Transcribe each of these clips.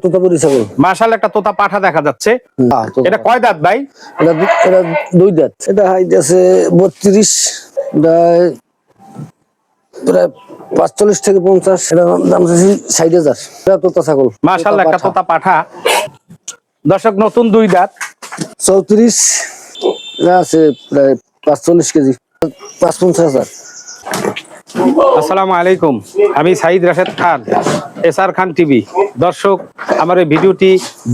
তোতাপুরি ছাগল। মাশাআল্লাহ, একটা তোতা পাঠা দেখা যাচ্ছে। এটা কয় দাঁত ভাই? এটা দুই দাঁত। এটা হাইট আছে 32, প্রায় 45 থেকে 50। এটা দাম চাইছি 60,000। এটা তোতা ছাগল। মাশাআল্লাহ, একটা তোতা পাঠা। দর্শক, নতুন দুই দাঁত। 34 আছে, প্রায় 45 কেজি, 55,000। আসসালামু আলাইকুম, আমি সাইদ রাশেদ খান, এসআর খান টিভি। দর্শক, আমার এই ভিডিওটি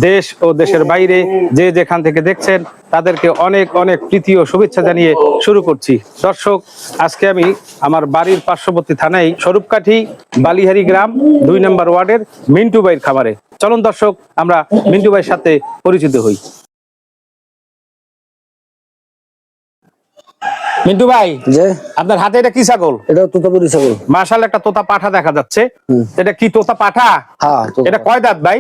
দেশ ও দেশের বাইরে যে যেখান থেকে দেখছেন তাদেরকে অনেক অনেক প্রীতি ও শুভেচ্ছা জানিয়ে শুরু করছি। দর্শক, আজকে আমি আমার বাড়ির পার্শ্ববর্তী থানায় স্বরূপকাঠি বালিহারি গ্রাম 2 নম্বর ওয়ার্ডের মিন্টু ভাইয়ের খামারে। চলুন দর্শক, আমরা মিন্টু ভাইয়ের সাথে পরিচিত হই। মিন্টু ভাই, যে আপনার হাতে এটা কি ছাগল? এটা তোতাপুরি ছাগল। মাশাআল্লাহ, একটা তোতা পাঠা দেখা যাচ্ছে। এটা কি তোতা পাঠা? হ্যাঁ। এটা কয় দাঁত ভাই?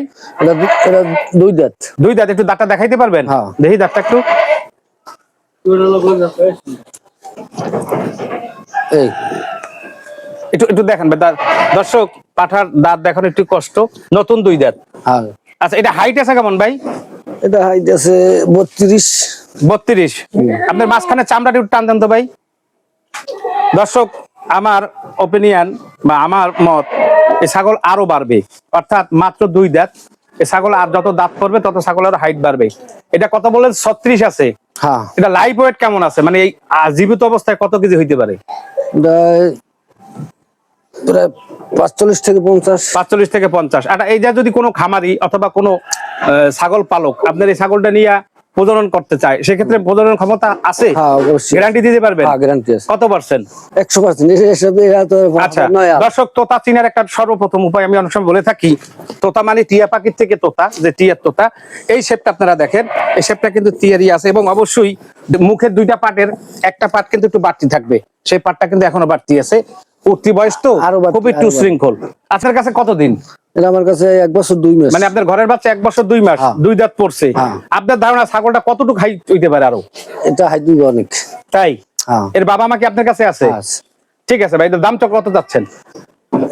এটা দুই দাঁত। দুই দাঁত। একটু দাঁতটা দেখাইতে পারবেন? হ্যাঁ। দেখি দাঁতটা একটু। এই একটু একটু দেখান ভাই। দর্শক, পাঠার দাঁত দেখানো একটু কষ্ট। নতুন দুই দাঁত। হ্যাঁ। আচ্ছা, এটা হাইট আছে কেমন ভাই? এটা হাইট আছে 32। 32। আপনার মাঝখানে চামড়াটা একটু টান দেন তো ভাই। দর্শক, আমার ওপিনিয়ন বা আমার মত, এই ছাগল আরো বাড়বে। অর্থাৎ মাত্র দুই দাঁত, এই ছাগল আর যত দাঁত পড়বে তত ছাগলের হাইট বাড়বে। এটা কত বলেন? 36 আছে। হ্যাঁ। এটা লাইভ ওয়েট কেমন আছে? মানে এই জীবিত অবস্থায় কত কেজি হইতে পারে? প্রায় 45 থেকে 50। 45 থেকে 50। আর এই যে যদি কোনো খামারি অথবা কোনো ছাগল পালক আপনার এই ছাগলটা নিয়ে প্রজনন করতে চায়, সেক্ষেত্রে প্রজনন ক্ষমতা আছে? হ্যাঁ, অবশ্যই। গ্যারান্টি দিতে পারবেন? হ্যাঁ, গ্যারান্টি আছে। কত পার্সেন্ট? 100%। আচ্ছা দর্শক, তোতা চিনার একটা সর্বপ্রথম উপায় আমি অনেক সময় বলে থাকি। তোতা মানে টিয়া পাখির থেকে তোতা, যে টিয়ার তোতা। এই শেপটা আপনারা দেখেন, এই শেপটা কিন্তু টিয়ারই আছে। এবং অবশ্যই মুখের দুইটা পাটের একটা পাট কিন্তু একটু বাড়তি থাকবে, সেই পাটটা কিন্তু এখনো বাড়তি আছে। উঠতি বয়স তো, খুবই একটু শৃঙ্খল। আপনার কাছে কতদিন? এটা আমার কাছে 1 বছর 2 মাস। মানে আপনার ঘরের বাচ্চা 1 বছর 2 মাস, 2 দাঁত পড়ছে। আপনার ধারণা ছাগলটা কতটুকু হাইট হইতে পারে আরো? এটা হাইট দিবে অনেক। তাই? হ্যাঁ। এর বাবা মা কি আপনার কাছে আছে? ঠিক আছে ভাই, এটার দামটা কত যাচ্ছেন?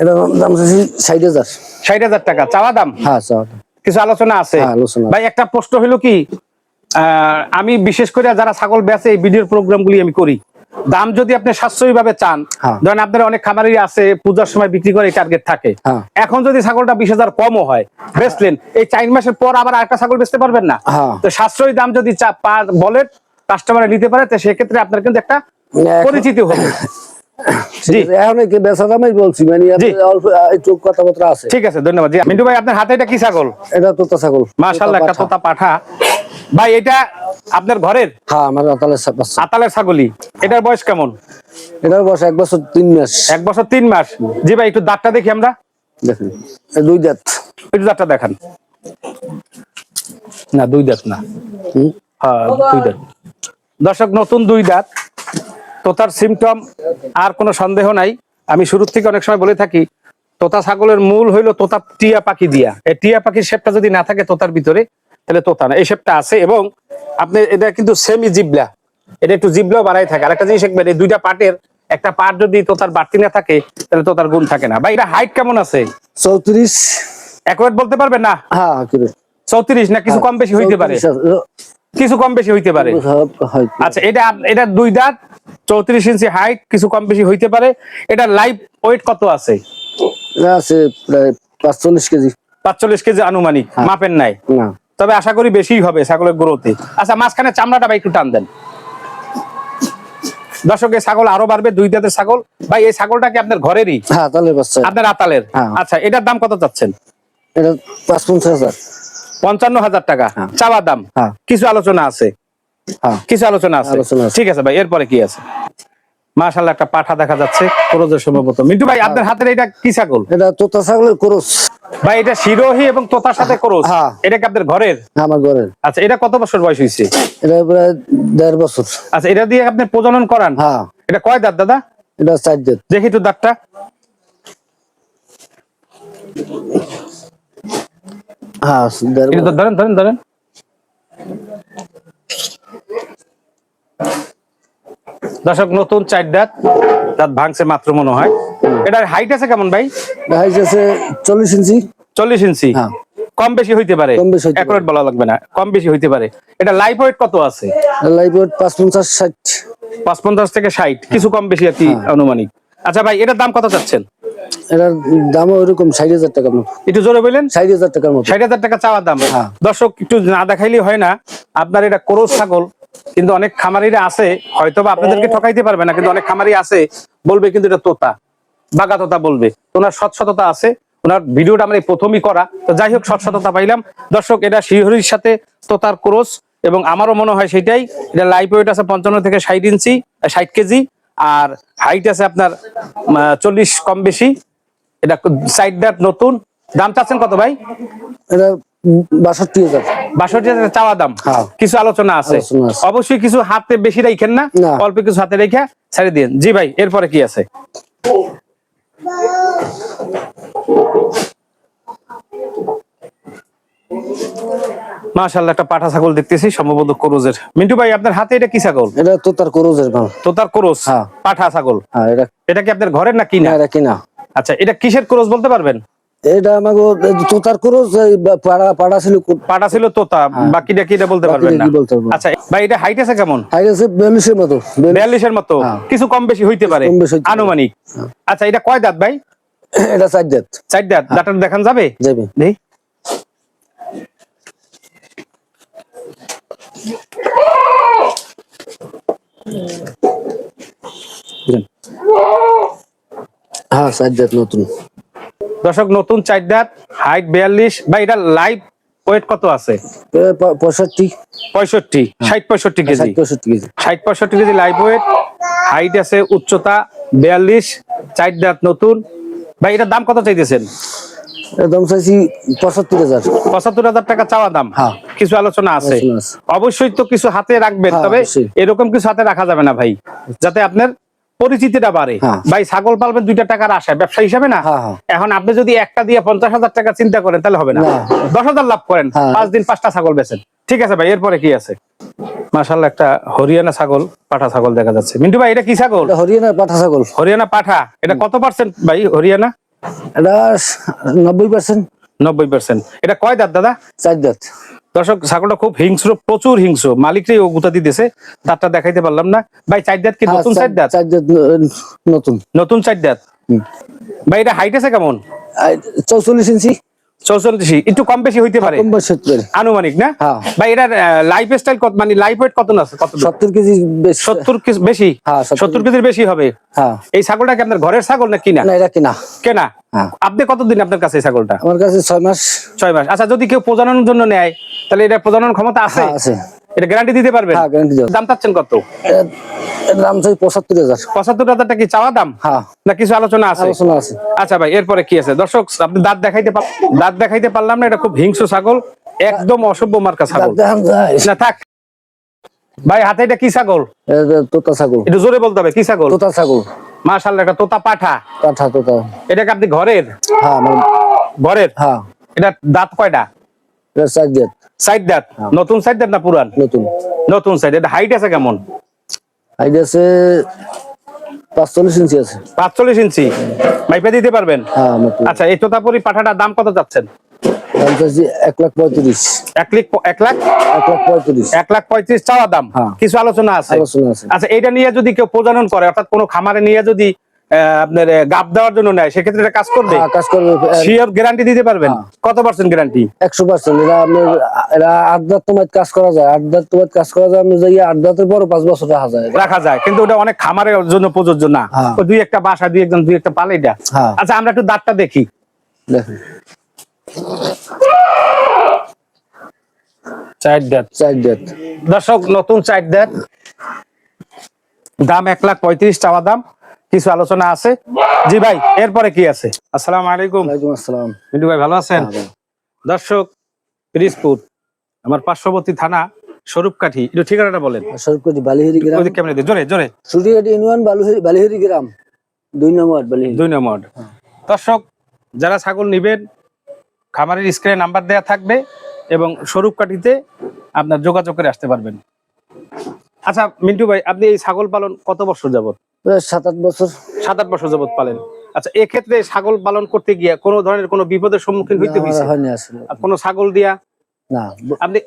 এটা দাম চাইছি 60,000। 60,000 টাকা চাওয়া দাম? হ্যাঁ, চাওয়া দাম। কিছু আলোচনা আছে? হ্যাঁ, আলোচনা। ভাই, একটা প্রশ্ন হলো কি, আমি বিশেষ করে যারা ছাগল বেচে এই ভিডিওর প্রোগ্রামগুলি আমি করি, দাম যদি আপনি সাশ্রয়ী ভাবে চান, ধরেন আপনার অনেক খামারি আছে পূজার সময় বিক্রি করে টার্গেট থাকে, এখন যদি ছাগলটা 20,000 কমও হয় বেচলেন, এই 4 মাসের পর আবার আরেকটা ছাগল বেচতে পারবেন না? তো সাশ্রয়ী দাম যদি বলে কাস্টমার নিতে পারে, তো সেক্ষেত্রে আপনার কিন্তু একটা পরিচিতি হবে। এখন কি বেচা দামই বলছি, মানে অল্প একটু কথাবার্তা আছে। ঠিক আছে, ধন্যবাদ। জি মিন্টু ভাই, আপনার হাতে এটা কি ছাগল? এটা তোতা ছাগল। মাশাআল্লাহ, একটা তোতা পাঠা। ভাই, এটা আপনার ঘরের? হ্যাঁ, আমার আতালের ছাগলই। এটার বয়স কেমন? এটার বয়স 1 বছর 3 মাস। 1 বছর 3 মাস। জি ভাই, একটু দাঁতটা দেখি আমরা। দেখেন, দুই দাঁত। একটু দাঁতটা দেখান। না, দুই দাঁত না। হ্যাঁ, দুই দাঁত। দর্শক, নতুন দুই দাঁত। তোতার সিমটম আর কোনো সন্দেহ নাই। আমি শুরুর থেকে অনেক সময় বলে থাকি, তোতা ছাগলের মূল হইলো তোতা টিয়া পাখি দিয়া। এই টিয়া পাখির শেপটা যদি না থাকে তোতার ভিতরে, তাহলে তোতা না। এই শেপটা আছে। এবং আপনি এটা কিন্তু সেমি জিবলা, এটা একটু জিবলাও বাড়াই থাকে। আর একটা জিনিস দেখবেন, এই দুইটা পাটের একটা পাট যদি তোতার বাড়তি না থাকে, তাহলে তোতার গুণ থাকে না। ভাই, এটা হাইট কেমন আছে? 34। অ্যাকুরেট বলতে পারবেন না? হ্যাঁ, 34 না কিছু কম বেশি হইতে পারে? কিছু কম বেশি হইতে পারে। আচ্ছা, এটা দুই দাঁত, 34 ইঞ্চি হাইট, কিছু কম বেশি হইতে পারে। এটা লাইভ ওয়েট কত আছে? আছে প্রায় 45 কেজি। 45 কেজি আনুমানিক, মাপেন নাই? না, তবে আশা করি বেশিই হবে ছাগলের গ্রোথে। আচ্ছা, মাঝখানে চামড়াটা ভাই একটু টান দেন। দর্শক, এই ছাগল আরো বাড়বে, দুই দাঁতের ছাগল। ভাই, এই ছাগলটা কি আপনার ঘরেরই? হ্যাঁ, তাহলে বাচ্চা আপনার আতালের? আচ্ছা, এটার দাম কত চাচ্ছেন? এটা 55,000। 55,000 টাকা চাওয়া দাম। কিছু আলোচনা আছে? কিছু আলোচনা আছে। ঠিক আছে ভাই, এরপরে কি আছে? মাশাআল্লাহ, একটা পাঠা দেখা যাচ্ছে ক্রোজের সম্ভবত। মিন্টু ভাই, আপনার হাতের এটা কি ছাগল? এটা তোতা ছাগলের ক্রস। ভাই, এটা শিরোহী এবং তোতার সাথে ক্রস। এটা কি আপনার ঘরের? আমার ঘরের। আচ্ছা, এটা কত বছর বয়স হয়েছে? এটা প্রায় 1.5 বছর। আচ্ছা, এটা দিয়ে আপনি প্রজনন করান? হ্যাঁ। এটা কয় দাঁত দাদা? এটা 4 দাঁত। দেখি একটু দাঁতটা। হ্যাঁ, ধরেন ধরেন ধরেন। দর্শক, নতুন 4 দাঁত, দাঁত ভাঙছে মাত্র মনে হয়। এটার হাইট আছে কেমন ভাই? হাইট আছে 40 ইঞ্চি। 40 ইঞ্চি। কম বেশি হইতে পারে, কম বেশি হইতে অ্যাকুরেট বলা লাগবে না, কম বেশি হইতে পারে। এটা লাইভ ওয়েট কত আছে? Live weight 55 60। 55 থেকে 60, কিছু কম বেশি আর কি আনুমানিক। আচ্ছা ভাই, এটার দাম কত চাচ্ছেন? এটার দাম ওইরকম 60,000 টাকার মতো। একটু জোরে বললেন। 60,000 টাকার মতো। 60,000 টাকা চাওয়া দাম। হ্যাঁ। দর্শক একটু না দেখাইলেই হয় না, আপনার এটা ক্রস ছাগল, কিন্তু অনেক খামারিরা আছে হয়তো বা আপনাদেরকে ঠকাইতে পারবে না, কিন্তু অনেক খামারি আছে বলবে কিন্তু এটা তোতা, বাগা তোতা বলবে। ওনার সৎসততা আছে, ওনার ভিডিওটা আমরা এই প্রথমই করা, তো যাই হোক সৎসততা পাইলাম। দর্শক এটা শিহরির সাথে তোতার ক্রস, এবং আমারও মনে হয় সেটাই। এটা লাইভ ওয়েট আছে 55 থেকে 60 ইঞ্চি, 60 কেজি, আর হাইট আছে আপনার 40 কম বেশি। এটা সাইড দাঁত নতুন। দাম চাচ্ছেন কত ভাই? এটা 62,000। 62,000 চাওয়া দাম। হ্যাঁ। কিছু আলোচনা আছে, আলোচনা আছে। অবশ্যই কিছু হাতে বেশি রাখেন না, না। অল্প কিছু হাতে রেখে ছেড়ে দিন। জি ভাই, এরপরে কি আছে? মাশাআল্লাহ, একটা পাঠা ছাগল দেখতেছি, সম্ভবত ক্রোজের। মিন্টু ভাই, আপনার হাতে এটা কি ছাগল? এটা তোতার ক্রোজের মাল। তোতার ক্রোজ, হ্যাঁ। পাঠা ছাগল। হ্যাঁ এটা কি আপনার ঘরের না কিনা? এটা কিনা। আচ্ছা, এটা কিসের ক্রোজ বলতে পারবেন? এটা আমাকে তোতার ক্রোজ, পাড়া ছিল। পাঠা ছিল তোতা, বাকিটা কি এটা বলতে পারবেন বাকিটা না? কি বলতে পারবো না। আচ্ছা ভাই, এটা হাইট আছে কেমন? হাইট আছে 42 এর মতো। 42 এর মতো, হ্যাঁ। কিছু কম বেশি হইতে পারে কম বেশি হইতে পারে। আনুমানিক। আচ্ছা, এটা কয় দাঁত ভাই? এটা 4 দাঁত। 4 দাঁত। দাঁতটা দেখান যাবে? যাবে। নেই। হ্যাঁ 4 দাঁত নতুন। দর্শক, নতুন 4 দাঁত, হাইট 42। ভাই, এটা লাইভ ওয়েট কত আছে? 65 65, 60-65 KG. 65 KG. 60-65 KG live weight, height আছে, উচ্চতা 42, 4 দাঁত নতুন। ভাই, এটার দাম কত চাইতেছেন? এর দাম চাইছি 75,000। 75,000 টাকা চাওয়া দাম। হ্যাঁ। কিছু আলোচনা আছে, আলোচনা আছে। অবশ্যই তো কিছু হাতে রাখবেন, হ্যাঁ, তবে অবশ্যই। এরকম কিছু হাতে রাখা যাবে না ভাই, যাতে আপনার পরিচিতিটা বাড়ে। হ্যাঁ। ভাই, ছাগল পালবেন 2টা টাকার আশায়, ব্যবসা হিসাবে না। হ্যাঁ, হ্যাঁ। এখন আপনি যদি একটা দিয়ে 50,000 টাকা চিন্তা করেন তাহলে হবে না। না। 10,000 লাভ করেন, হ্যাঁ। 5 দিন 5টা ছাগল বেচেন। ঠিক আছে ভাই, এরপরে কি আছে? মাশাআল্লাহ, একটা হরিয়ানা ছাগল, পাঠা ছাগল দেখা যাচ্ছে। মিন্টু ভাই, এটা কি ছাগল? এটা হরিয়ানার পাঠা ছাগল। হরিয়ানা পাঠা। এটা কত পার্সেন্ট ভাই হরিয়ানা? এটা 90%। 90%। এটা কয় দাঁত দাদা? 4 দাঁত। দর্শক, ছাগলটা খুব হিংস্র, প্রচুর হিংস্র। মালিকটাই ও গুতা দিতেছে, দাঁতটা দেখাইতে পারলাম না। ভাই, 4 দাঁত কি নতুন 4 দাঁত? 4 দাঁত নতুন। নতুন 4 দাঁত। ভাই, এটা হাইট আছে কেমন? 44 ইঞ্চি। 44, একটু কম বেশি হইতে পারে কম বেশি হতে পারে। আনুমানিক না? হ্যাঁ। ভাই, এটার লাইফ স্টাইল কত, মানে লাইফ ওয়েট কত আছে? কত? 70 কেজি বেশি। 70 কেজি বেশি? হ্যাঁ, 70 কেজির বেশি হবে। হ্যাঁ। এই ছাগলটা কি আপনার ঘরের ছাগল না কিনা? না, এটা কিনা। কেনা। হ্যাঁ। আপনি কতদিন আপনার কাছে এই ছাগলটা? আমার কাছে 6 মাস। 6 মাস। আচ্ছা, যদি কেউ প্রজননের জন্য নেয় তাহলে এটা প্রজনন ক্ষমতা আছে? হ্যাঁ, আছে। এটা গ্যারান্টি দিতে পারবেন? হ্যাঁ, গ্যারান্টি দেব। দাম চাচ্ছেন কত? এর দাম চাই 75,000। 75,000 টাকা কি চাওয়া দাম? হ্যাঁ। না কিছু আলোচনা আছে? আলোচনা আছে। আচ্ছা ভাই, এরপরে কি আছে? দর্শক, আপনি দাঁত দেখাইতে পারলাম না। এটা খুব হিংস্র ছাগল, একদম অসভ্য মার্কা ছাগল। দেখান যায়। না থাক ভাই, হাতে এটা কি ছাগল? এটা তোতা ছাগল। একটু জোরে বলতে হবে, কি ছাগল? তোতা ছাগল। মাশাআল্লাহ, এটা তোতা পাঠা। পাঠা তোতা। এটা কি আপনি ঘরের? হ্যাঁ, আমার। ঘরের। হ্যাঁ। এটা দাঁত কয়টা? এটা 4 দাঁত। 4 দাঁত। নতুন 4 দাঁত না পুরান? নতুন। নতুন 4 দাঁত। এটা হাইট আছে কেমন? হাইট আছে 45 ইঞ্চি আছে। 45 ইঞ্চি। মাইপা দিতে পারবেন? হ্যাঁ, নতুন। আচ্ছা, এই তোতাপুরি পাঠাটার দাম কত যাচ্ছেন? দাম চাইছি 1,35,000। 1,35,000 চাওয়া দাম। হ্যাঁ। কিছু আলোচনা আছে? আলোচনা আছে। আচ্ছা, এটা নিয়ে যদি কেউ প্রজনন করে, অর্থাৎ কোনো খামারে নিয়ে যদি আপনার গাব দেওয়ার জন্য নেয়, সেক্ষেত্রে এটা কাজ করবে? হ্যাঁ, কাজ করবে। শিওর গ্যারান্টি দিতে পারবেন? হ্যাঁ। কত পার্সেন্ট গ্যারান্টি? 100%। এটা 8 দাঁত তোমার কাজ করা যায়। 8 দাঁত তোমার কাজ করা যায়। আমি যাই 8 দাঁতের পর 5 বছর রাখা যায়, কিন্তু ওটা অনেক খামারের জন্য প্রযোজ্য না। হ্যাঁ। ওই 2-1টা বাসা, 2-1টা পালে এটা। হ্যাঁ। আচ্ছা, আমরা একটু দাঁতটা দেখি। দেখেন। 4 দাঁত। 4 দাঁত। দর্শক, নতুন 4 দাঁত, দাম 1,35,000 চাওয়া দাম। কিছু আলোচনা আছে। জি ভাই, এরপরে কি আছে? আসসালামু আলাইকুম। ওয়ালাইকুম আসসালাম। মিন্টু ভাই, ভালো আছেন? হ্যাঁ, দর্শক, পিরিজপুর আমার পার্শ্ববর্তী থানা স্বরূপকাঠি। একটু ঠিকানাটা বলেন। সরকারি বালিহেরি গ্রাম। ওই ক্যামেরা দিয়ে জোরে জোরে। সুরিয়াটি ইউনিয়ন বালিহেরি গ্রাম। 2 নম্বর বালিহেরি। 2 নম্বর। দর্শক, যারা ছাগল নিবেন, খামারের স্ক্রিনে নাম্বার দেয়া থাকবে এবং স্বরূপকাঠিতে আপনার যোগাযোগ করে আসতে পারবেন। আচ্ছা মিন্টু ভাই, আপনি এই ছাগল পালন কত বছর যাবত? প্রায় 7-8 বছর। 7-8 বছর যাবত পালেন। আচ্ছা, এক্ষেত্রে ছাগল পালন করতে গিয়ে কোনো ধরনের কোনো বিপদের সম্মুখীন হইতে হয়েছে? হয়নি আসলে। আর কোনো ছাগল দিয়া না, আপনি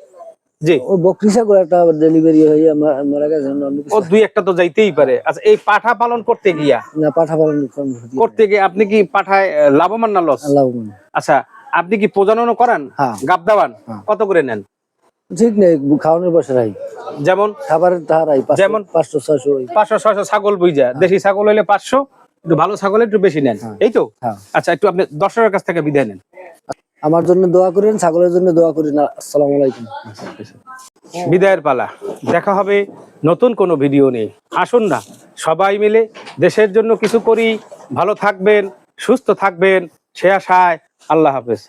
জি ও বকরি ছাগল একটা ডেলিভারি হয়ে মারা গেছে। ও দুই একটা তো যাইতেই পারে। আচ্ছা, এই পাঠা পালন করতে গিয়া না, পাঠা পালন করতে গিয়ে আপনি কি পাঠায় লাভবান না লস? লাভবান। আচ্ছা, আপনি কি প্রজননও করান? হ্যাঁ। গাব দাওয়ান? হ্যাঁ। কত করে নেন? ঠিক নেই, খাওয়ানোর বসে রাই, যেমন খাবারের তাহারাই যেমন 500-600। 500-600 ছাগল বুঝা, দেশি ছাগল হইলে 500, একটু ভালো ছাগল একটু বেশি নেন, এই তো? হ্যাঁ। আচ্ছা, একটু আপনি দর্শকের কাছ থেকে বিদায় নেন। আমার জন্য দোয়া করেন, ছাগলের জন্য দোয়া করেন। আসসালামু আলাইকুম। বিদায়ের পালা। দেখা হবে নতুন কোনো ভিডিও নিয়ে। আসুন না সবাই মিলে দেশের জন্য কিছু করি। ভালো থাকবেন, সুস্থ থাকবেন, সে আশায়। আল্লাহ হাফেজ।